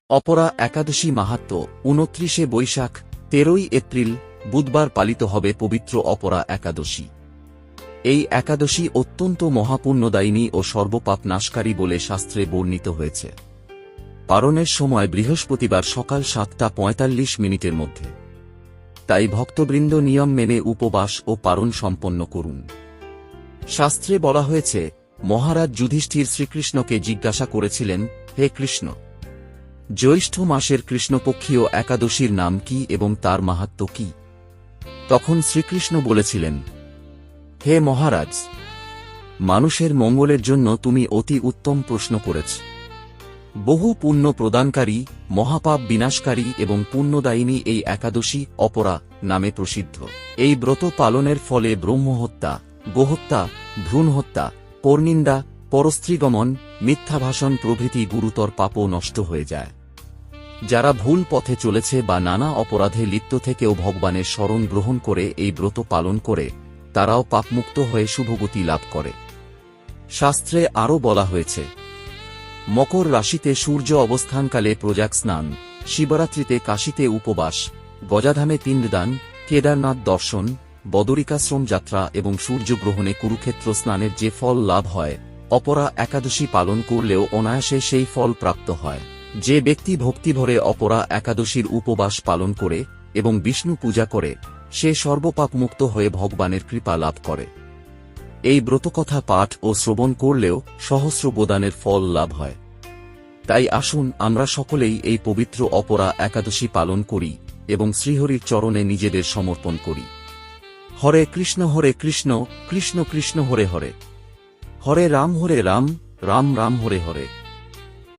অপরা একাদশী মাহাত্ম্য ২৯ বৈশাখ ১৩ এপ্রিল বুধবার পালিত হবে পবিত্র অপরা একাদশী। এই একাদশী অত্যন্ত মহাপুণ্যদায়িনী ও সর্বপাপ নাশকারী বলে শাস্ত্রে বর্ণিত হয়েছে। পারণের সময় বৃহস্পতিবার সকাল ৭টা ৪৫ মধ্যে। তাই ভক্তবৃন্দ নিয়ম মেনে উপবাস ও পারণ সম্পন্ন করুন। শাস্ত্রে বলা হয়েছে, মহারাজ যুধিষ্ঠির শ্রীকৃষ্ণকে জিজ্ঞাসা করেছিলেন, হে কৃষ্ণ, জ্যৈষ্ঠ মাসের কৃষ্ণপক্ষীয় একাদশীর নাম কি এবং তার মাহাত্ম্য কি? তখন শ্রীকৃষ্ণ বলেছিলেন, হে মহারাজ, মানুষের মঙ্গলের জন্য তুমি অতি উত্তম প্রশ্ন করেছ। বহু পুণ্য প্রদানকারী, মহাপাপ বিনাশকারী এবং পুণ্যদায়িনী এই একাদশী অপরা নামে প্রসিদ্ধ। এই ব্রত পালনের ফলে ব্রহ্মহত্যা, গোহত্যা, ভ্রূণহত্যা, পরনিন্দা, পরস্ত্রীগমন, মিথ্যাভাষণ প্রভৃতি গুরুতর পাপও নষ্ট হয়ে যায়। যারা ভুল পথে চলেছে বা নানা অপরাধে লিপ্ত থেকেও ভগবানের শরণ গ্রহণ করে এই ব্রত পালন করে, তারাও পাপমুক্ত হয়ে শুভগতি লাভ করে। শাস্ত্রে আরও বলা হয়েছে, মকর রাশিতে সূর্য অবস্থানকালে প্রযাগ স্নান, শিবরাত্রিতে কাশীতে উপবাস, গজাধামে পিণ্ডদান, কেদারনাথ দর্শন, বদরিকাশ্রম যাত্রা এবং সূর্যগ্রহণে কুরুক্ষেত্র স্নানের যে ফল লাভ হয়, অপরা একাদশী পালন করলেও অনায়াসে সেই ফল প্রাপ্ত হয়। যে ব্যক্তি ভক্তিভরে অপরা একাদশীর উপবাস পালন করে এবং বিষ্ণু পূজা করে, সে সর্বপাপমুক্ত হয়ে ভগবানের কৃপা লাভ করে। এই ব্রতকথা পাঠ ও শ্রবণ করলেও সহস্র প্রদানের ফল লাভ হয়। তাই আসুন আমরা সকলেই এই পবিত্র অপরা একাদশী পালন করি এবং শ্রীহরির চরণে নিজেদের সমর্পণ করি। হরে কৃষ্ণ কৃষ্ণ কৃষ্ণ হরে হরে, হরে রাম রাম রাম হরে হরে।